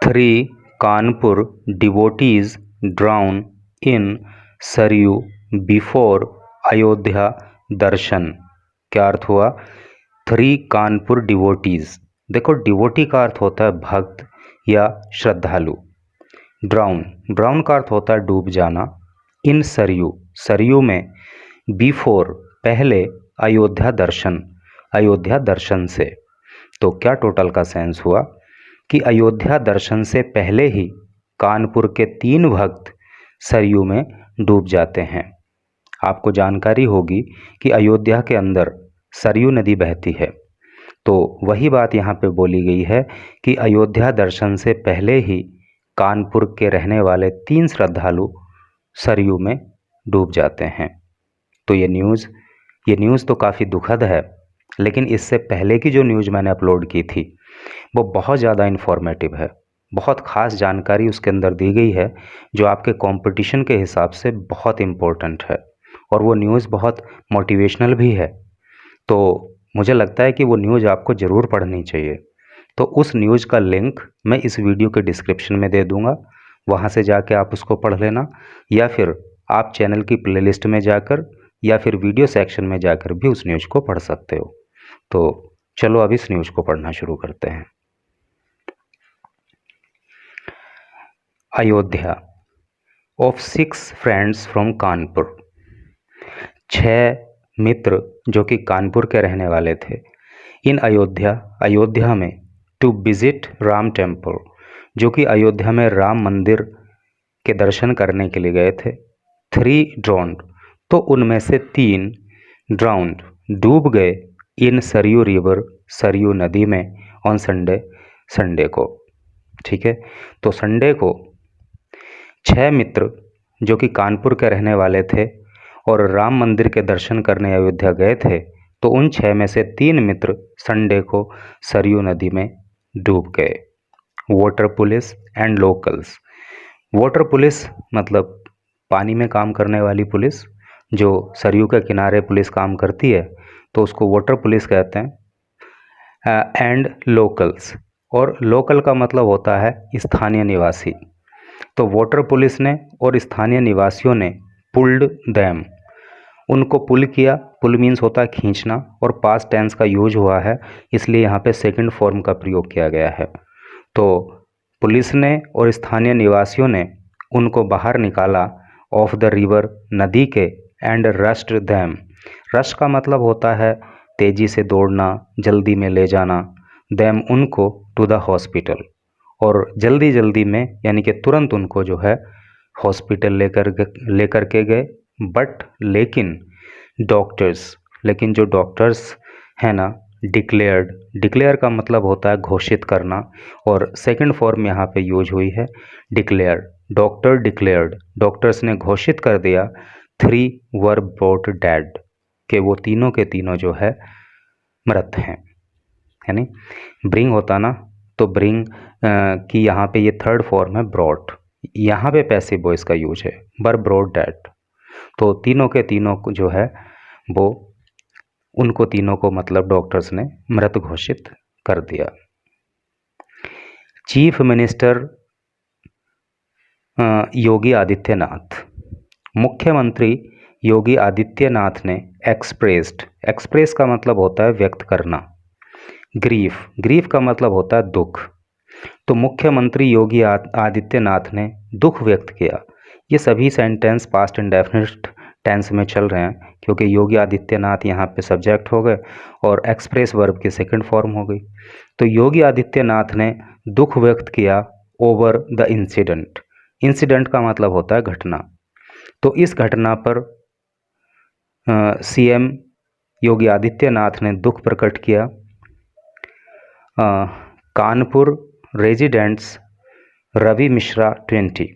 3 Kanpur devotees drown in Saryu before Ayodhya darshan. क्या अर्थ हुआ? 3 कानपुर डिवोटीज, देखो डिवोटी का अर्थ होता है भक्त या श्रद्धालु। ड्राउन, ड्राउन का अर्थ होता है डूब जाना। इन सरयू, सरयू में। बिफोर, पहले। अयोध्या दर्शन, अयोध्या दर्शन से। तो क्या टोटल का सेंस हुआ कि अयोध्या दर्शन से पहले ही कानपुर के 3 भक्त सरयू में डूब जाते हैं। आपको जानकारी होगी कि अयोध्या के अंदर सरयू नदी बहती है, तो वही बात यहाँ पे बोली गई है कि अयोध्या दर्शन से पहले ही कानपुर के रहने वाले 3 श्रद्धालु सरयू में डूब जाते हैं। तो ये न्यूज़ तो काफ़ी दुखद है, लेकिन इससे पहले की जो न्यूज़ मैंने अपलोड की थी वो बहुत ज़्यादा इन्फॉर्मेटिव है। बहुत ख़ास जानकारी उसके अंदर दी गई है जो आपके कंपटीशन के हिसाब से बहुत इम्पोर्टेंट है, और वो न्यूज़ बहुत मोटिवेशनल भी है। तो मुझे लगता है कि वो न्यूज़ आपको ज़रूर पढ़नी चाहिए। तो उस न्यूज़ का लिंक मैं इस वीडियो के डिस्क्रिप्शन में दे दूँगा, वहाँ से जाके आप उसको पढ़ लेना, या फिर आप चैनल की प्लेलिस्ट में जाकर या फिर वीडियो सेक्शन में जाकर भी उस न्यूज़ को पढ़ सकते हो। तो चलो अब इस न्यूज़ को पढ़ना शुरू करते हैं। Ayodhya of 6 friends from Kanpur. 6 मित्र जो कि कानपुर के रहने वाले थे, इन अयोध्या में टू विजिट राम टेम्पल, जो कि अयोध्या में राम मंदिर के दर्शन करने के लिए गए थे। 3 ड्राउन्ड, तो उनमें से 3 ड्राउन्ड, डूब गए इन सरयू रिवर, सरयू नदी में ऑन संडे को। ठीक है, तो संडे को 6 मित्र जो कि कानपुर के रहने वाले थे और राम मंदिर के दर्शन करने अयोध्या गए थे, तो उन 6 में से 3 मित्र संडे को सरयू नदी में डूब गए। Water police and locals. Water police मतलब पानी में काम करने वाली पुलिस, जो सरयू के किनारे पुलिस काम करती है, तो उसको वाटर पुलिस कहते हैं। एंड लोकल्स, और लोकल का मतलब होता है स्थानीय निवासी। तो वाटर पुलिस ने और स्थानीय निवासियों ने पुल्ड दैम, उनको पुल किया। पुल मीन्स होता है खींचना, और पास्ट टेंस का यूज हुआ है, इसलिए यहाँ पे सेकंड फॉर्म का प्रयोग किया गया है। तो पुलिस ने और स्थानीय निवासियों ने उनको बाहर निकाला ऑफ द रिवर, नदी के, एंड रश्ड दैम। रश का मतलब होता है तेज़ी से दौड़ना, जल्दी में ले जाना। दैम, उनको, टू द हॉस्पिटल, और जल्दी में यानी कि तुरंत उनको जो है हॉस्पिटल लेकर के गए। बट लेकिन डॉक्टर्स, लेकिन जो डॉक्टर्स हैं ना, डिक्लेयर का मतलब होता है घोषित करना, और सेकंड फॉर्म यहाँ पे यूज हुई है डिक्लेयर। डॉक्टर डिक्लेयर्ड, डॉक्टर्स ने घोषित कर दिया 3 वर ब्रॉट डेड, कि वो तीनों के तीनों जो है मृत हैं। यानी ब्रिंग होता ना, तो ब्रिंग की यहाँ पे ये थर्ड फॉर्म है ब्रॉट, यहाँ पे पैसिव वॉइस का यूज है, वर ब्रॉट डेड। तो तीनों के तीनों को जो है वो, उनको तीनों को मतलब डॉक्टर्स ने मृत घोषित कर दिया। चीफ मिनिस्टर योगी आदित्यनाथ, मुख्यमंत्री योगी आदित्यनाथ ने एक्सप्रेस का मतलब होता है व्यक्त करना। ग्रीफ का मतलब होता है दुख। तो मुख्यमंत्री योगी आदित्यनाथ ने दुख व्यक्त किया। ये सभी सेंटेंस पास्ट इंडेफिनिट टेंस में चल रहे हैं, क्योंकि योगी आदित्यनाथ यहाँ पे सब्जेक्ट हो गए और एक्सप्रेस वर्ब की सेकंड फॉर्म हो गई। तो योगी आदित्यनाथ ने दुख व्यक्त किया ओवर द इंसिडेंट का मतलब होता है घटना। तो इस घटना पर सीएम योगी आदित्यनाथ ने दुख प्रकट किया। कानपुर रेजिडेंट्स रवि मिश्रा 20।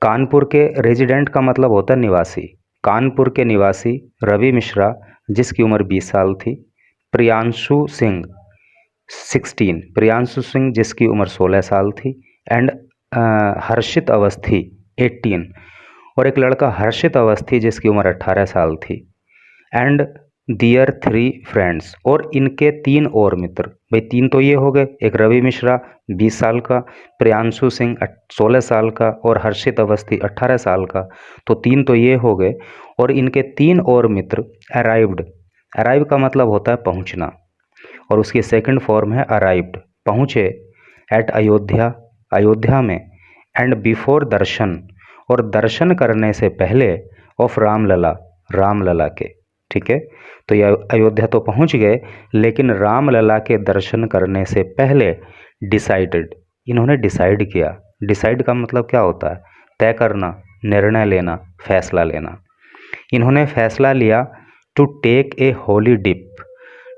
कानपुर के रेजिडेंट का मतलब होता है निवासी। कानपुर के निवासी रवि मिश्रा, जिसकी उम्र 20 साल थी। प्रियांशु सिंह 16, प्रियांशु सिंह जिसकी उम्र 16 साल थी। एंड हर्षित अवस्थी 18, और एक लड़का हर्षित अवस्थी जिसकी उम्र 18 साल थी। एंड दियर 3 फ्रेंड्स, और इनके 3 और मित्र। भाई 3 तो ये हो गए, एक रवि मिश्रा 20 साल का, प्रियांशु सिंह 16 साल का और हर्षित अवस्थी 18 साल का। तो 3 तो ये हो गए, और इनके 3 और मित्र अराइव्ड। अराइव का मतलब होता है पहुंचना, और उसकी सेकंड फॉर्म है अराइव्ड, पहुँचे। एट अयोध्या, अयोध्या में। एंड बिफोर दर्शन, और दर्शन करने से पहले ऑफ रामलला, रामलला के। ठीक है, तो ये अयोध्या तो पहुंच गए, लेकिन रामलला के दर्शन करने से पहले डिसाइडेड, इन्होंने डिसाइड किया। डिसाइड का मतलब क्या होता है? तय करना, निर्णय लेना, फैसला लेना। इन्होंने फैसला लिया to take a holy dip,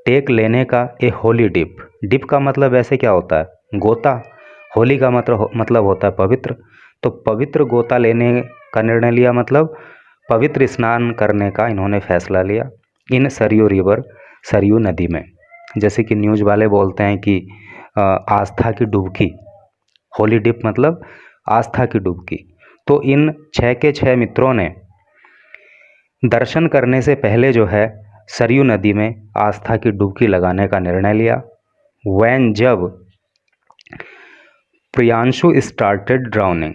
take लेने का, ए होली डिप। डिप का मतलब वैसे क्या होता है? गोता। होली का मतलब होता है पवित्र। तो पवित्र गोता लेने का निर्णय लिया, मतलब पवित्र स्नान करने का इन्होंने फैसला लिया। इन सरयू रिवर, सरयू नदी में। जैसे कि न्यूज़ वाले बोलते हैं कि आस्था की डुबकी, होली डिप मतलब आस्था की डुबकी। तो इन 6 के 6 मित्रों ने दर्शन करने से पहले जो है सरयू नदी में आस्था की डुबकी लगाने का निर्णय लिया। वैन, जब प्रियांशु स्टार्टेड ड्राउनिंग,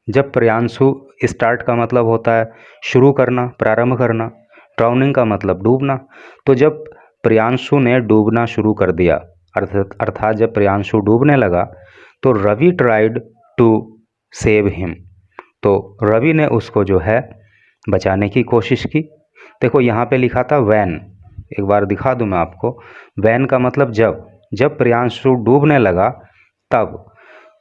जब प्रियांशु, स्टार्ट का मतलब होता है शुरू करना, प्रारंभ करना, ड्राउनिंग का मतलब डूबना। तो जब प्रियांशु ने डूबना शुरू कर दिया, अर्थात जब प्रियांशु डूबने लगा, तो Ravi tried to save him, तो रवि ने उसको जो है बचाने की कोशिश की। देखो यहाँ पे लिखा था वैन, एक बार दिखा दूँ मैं आपको। वैन का मतलब जब, जब प्रियांशु डूबने लगा तब।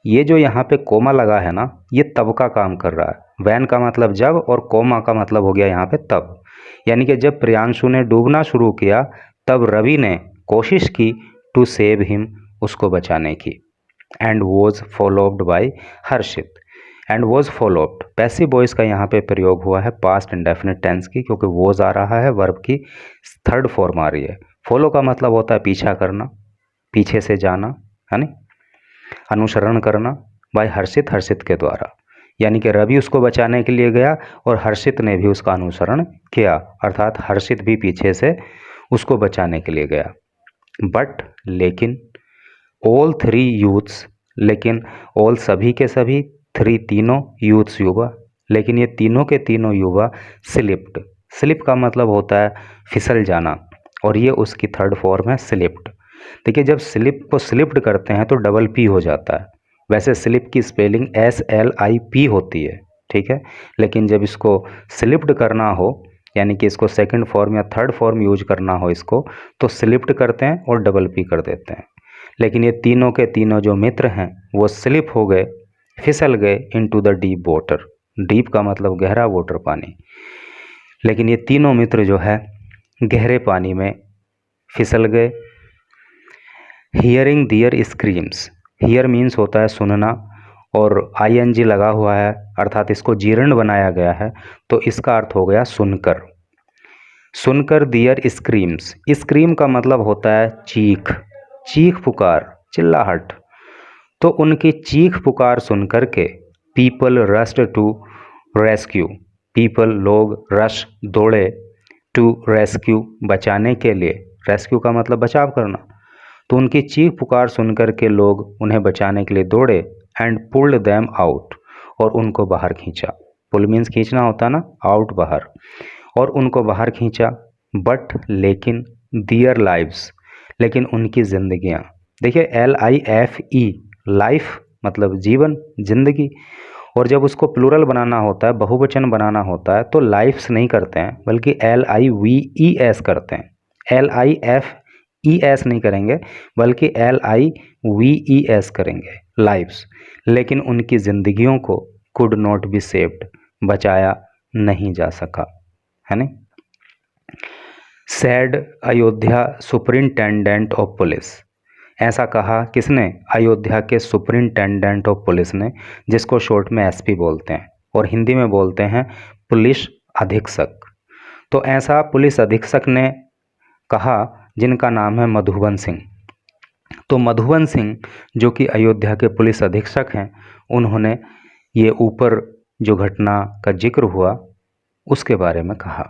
ये जो यहाँ पे कोमा लगा है ना, ये तब का काम कर रहा है। वैन का मतलब जब, और कोमा का मतलब हो गया यहाँ पे तब। यानी कि जब प्रियांशु ने डूबना शुरू किया, तब रवि ने कोशिश की टू सेव हिम, उसको बचाने की। And was followed by Harshit. And was followed, passive voice का यहाँ पे प्रयोग हुआ है पास्ट इंडेफिनिट टेंस की, क्योंकि वॉज आ रहा है, वर्ब की थर्ड फॉर्म आ रही है। फॉलो का मतलब होता है पीछा करना, पीछे से जाना, है ना, अनुसरण करना। बाय हर्षित, हर्षित के द्वारा। यानी कि रवि उसको बचाने के लिए गया और हर्षित ने भी उसका अनुसरण किया, अर्थात हर्षित भी पीछे से उसको बचाने के लिए गया। बट, लेकिन, ऑल 3 यूथ्स, लेकिन ऑल सभी के सभी, 3 तीनों, यूथ्स युवा, लेकिन ये तीनों के तीनों युवा स्लिप्ड। स्लिप का मतलब होता है फिसल जाना, और ये उसकी थर्ड फॉर्म है स्लिप्ड। देखिए जब स्लिप को स्लिप्ड करते हैं तो डबल पी हो जाता है। वैसे स्लिप की स्पेलिंग SLIP होती है, ठीक है, लेकिन जब इसको स्लिप्ड करना हो, यानी कि इसको सेकंड फॉर्म या थर्ड फॉर्म यूज करना हो इसको, तो स्लिप्ड करते हैं और डबल पी कर देते हैं। लेकिन ये तीनों के तीनों जो मित्र हैं वो स्लिप हो गए, फिसल गए into the deep water. Deep का मतलब गहरा, वाटर पानी। लेकिन ये तीनों मित्र जो है गहरे पानी में फिसल गए। Hearing their screams, hear means होता है सुनना, और ING लगा हुआ है, अर्थात इसको जीर्ण बनाया गया है, तो इसका अर्थ हो गया सुनकर। सुनकर दियर स्क्रीम्स, स्क्रीम का मतलब होता है चीख, चीख पुकार, चिल्लाहट। तो उनकी चीख पुकार सुनकर के people rushed to rescue, people लोग, रश दौड़े, टू रेस्क्यू बचाने के लिए, रेस्क्यू का मतलब बचाव करना। तो उनकी चीख पुकार सुनकर के लोग उन्हें बचाने के लिए दौड़े। एंड पुल्ड देम आउट, और उनको बाहर खींचा। पुल मीन्स खींचना होता है ना, आउट बाहर, और उनको बाहर खींचा। बट, लेकिन, दियर लाइव्स, लेकिन उनकी जिंदगियां। देखिए LIFE, लाइफ मतलब जीवन, जिंदगी, और जब उसको प्लूरल बनाना होता है, बहुवचन बनाना होता है, तो लाइफ्स नहीं करते हैं, बल्कि LIVES करते हैं। LIFES नहीं करेंगे, बल्कि LIVES करेंगे, लाइफ्स। लेकिन उनकी जिंदगियों को कुड नॉट बी सेव्ड, बचाया नहीं जा सका, है ना। Sad Ayodhya superintendent of police, ऐसा कहा किसने? अयोध्या के सुपरिंटेंडेंट ऑफ पुलिस ने, जिसको शॉर्ट में SP बोलते हैं और हिंदी में बोलते हैं पुलिस अधीक्षक। तो ऐसा पुलिस अधीक्षक ने कहा, जिनका नाम है मधुबन सिंह। तो मधुबन सिंह जो कि अयोध्या के पुलिस अधीक्षक हैं, उन्होंने ये ऊपर जो घटना का जिक्र हुआ उसके बारे में कहा।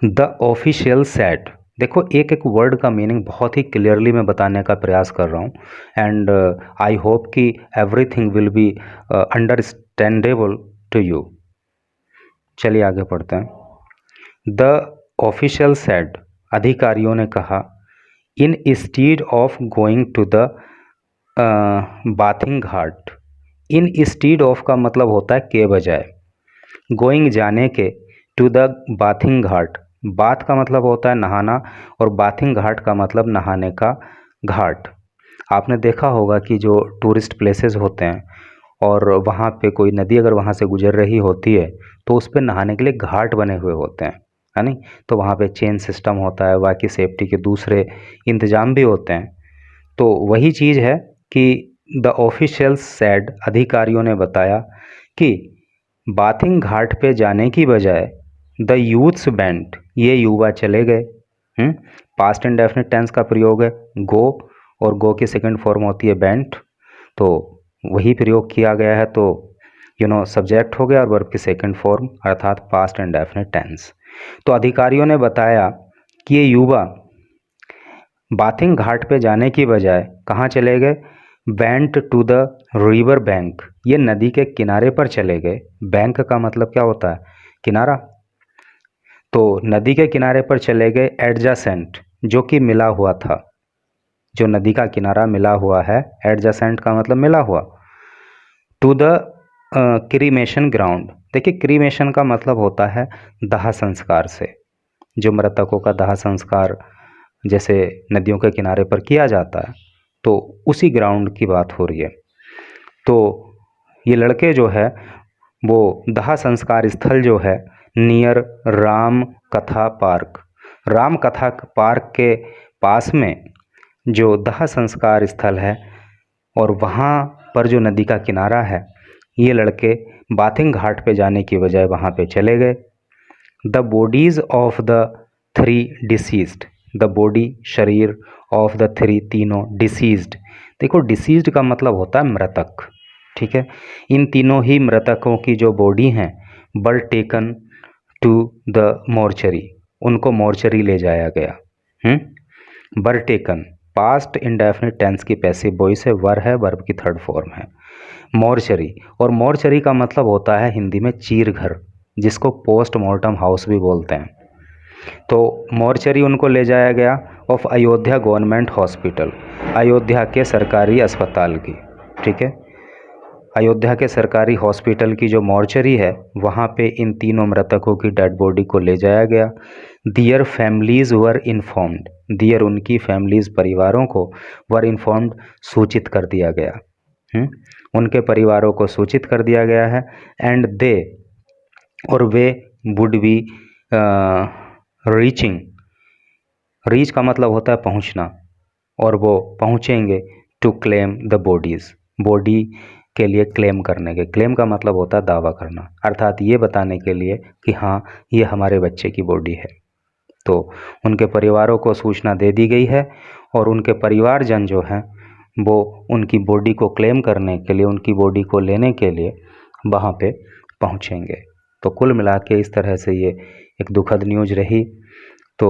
The official said. देखो एक एक वर्ड का मीनिंग बहुत ही क्लियरली मैं बताने का प्रयास कर रहा हूँ, एंड आई होप कि everything will be understandable to you. चलिए आगे पढ़ते हैं। द ऑफिशियल सेड, अधिकारियों ने कहा, instead of going to the bathing ghat. Instead of का मतलब होता है के बजाय, गोइंग जाने के, to the bathing ghat, bath का मतलब होता है नहाना और बाथिंग घाट का मतलब नहाने का घाट। आपने देखा होगा कि जो टूरिस्ट प्लेसेस होते हैं और वहाँ पे कोई नदी अगर वहाँ से गुजर रही होती है तो उस पर नहाने के लिए घाट बने हुए होते हैं, है नहीं? तो वहाँ पे चेन सिस्टम होता है, बाकी सेफ्टी के दूसरे इंतजाम भी होते हैं। तो वही चीज़ है कि द ऑफिशियल सेड, अधिकारियों ने बताया कि बाथिंग घाट पे जाने की बजाय द यूथ्स वेंट, ये युवा चले गए। पास्ट इंडेफिनिट टेंस का प्रयोग है गो, और गो की सेकंड फॉर्म होती है वेंट, तो वही प्रयोग किया गया है, तो सब्जेक्ट हो गया और वर्ब की सेकंड फॉर्म अर्थात पास्ट इंडेफिनिट टेंस। तो अधिकारियों ने बताया कि ये युवा बाथिंग घाट पे जाने की बजाय कहाँ चले गए? Went to the river bank, ये नदी के किनारे पर चले गए। बैंक का मतलब क्या होता है? किनारा। तो नदी के किनारे पर चले गए, एडजासेंट जो कि मिला हुआ था, जो नदी का किनारा मिला हुआ है, एडजासेंट का मतलब मिला हुआ। टू द क्रीमेशन ग्राउंड, देखिए क्रीमेशन का मतलब होता है दाह संस्कार से, जो मृतकों का दाह संस्कार जैसे नदियों के किनारे पर किया जाता है, तो उसी ग्राउंड की बात हो रही है। तो ये लड़के जो है वो दाह संस्कार स्थल जो है नियर राम कथा पार्क, राम कथा पार्क के पास में जो दाह संस्कार स्थल है और वहाँ पर जो नदी का किनारा है, ये लड़के बाथिंग घाट पे जाने की बजाय वहाँ पे चले गए। The bodies of the three deceased, the body शरीर, ऑफ द थ्री तीनों, डिसीज्ड, देखो डिसीज्ड का मतलब होता है मृतक, ठीक है? इन तीनों ही मृतकों की जो बॉडी हैं were taken to the mortuary, उनको मोर्चरी ले जाया गया। Were taken past indefinite tense की पैसिव वॉइस है, वर है, वर्ब की थर्ड फॉर्म है। मोर्चरी, और मोर्चरी का मतलब होता है हिंदी में चीर घर, जिसको पोस्टमार्टम हाउस भी बोलते हैं। तो मोर्चरी उनको ले जाया गया of Ayodhya government hospital, Ayodhya के सरकारी अस्पताल की, ठीक है? अयोध्या के सरकारी हॉस्पिटल की जो मॉर्चरी है वहाँ पे इन तीनों मृतकों की डेड बॉडी को ले जाया गया। दियर फैमिलीज़ वर इन्फॉर्म्ड, दियर उनकी फैमिलीज़ परिवारों को, वर इन्फॉर्म्ड सूचित कर दिया गया। उनके परिवारों को सूचित कर दिया गया है। एंड दे, और वे, वुड बी रीचिंग, रीच का मतलब होता है पहुंचना, और वो पहुंचेंगे to claim the bodies, body के लिए क्लेम करने के, क्लेम का मतलब होता है दावा करना, अर्थात ये बताने के लिए कि हाँ ये हमारे बच्चे की बॉडी है। तो उनके परिवारों को सूचना दे दी गई है और उनके परिवारजन जो हैं वो उनकी बॉडी को क्लेम करने के लिए, उनकी बॉडी को लेने के लिए वहाँ पे पहुँचेंगे। तो कुल मिला के इस तरह से ये एक दुखद न्यूज़ रही। तो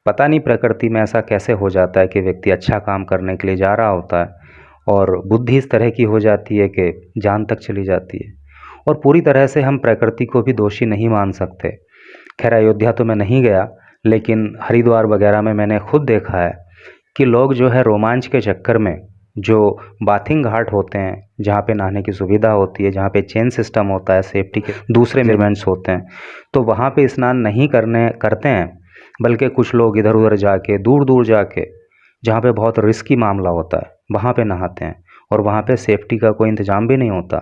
पता नहीं प्रकृति में ऐसा कैसे हो जाता है कि व्यक्ति अच्छा काम करने के लिए जा रहा होता है और बुद्धि इस तरह की हो जाती है कि जान तक चली जाती है। और पूरी तरह से हम प्रकृति को भी दोषी नहीं मान सकते। खैर अयोध्या तो मैं नहीं गया, लेकिन हरिद्वार वगैरह में मैंने खुद देखा है कि लोग जो है रोमांच के चक्कर में, जो बाथिंग घाट होते हैं जहाँ पे नहाने की सुविधा होती है, जहाँ पे चेन सिस्टम होता है, सेफ्टी के दूसरे मेजरमेंट्स होते हैं, तो वहाँ पे स्नान नहीं करते हैं, बल्कि कुछ लोग इधर उधर जाके, दूर दूर जाके, जहाँ पे बहुत रिस्की मामला होता है वहाँ पे नहाते हैं और वहाँ पे सेफ्टी का कोई इंतज़ाम भी नहीं होता।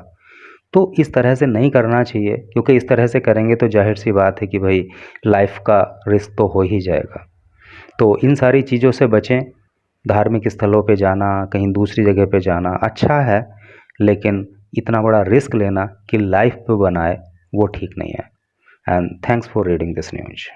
तो इस तरह से नहीं करना चाहिए, क्योंकि इस तरह से करेंगे तो जाहिर सी बात है कि भाई लाइफ का रिस्क तो हो ही जाएगा। तो इन सारी चीज़ों से बचें। धार्मिक स्थलों पे जाना, कहीं दूसरी जगह पे जाना अच्छा है, लेकिन इतना बड़ा रिस्क लेना कि लाइफ पे बनाए वो ठीक नहीं है। And thanks for reading this news.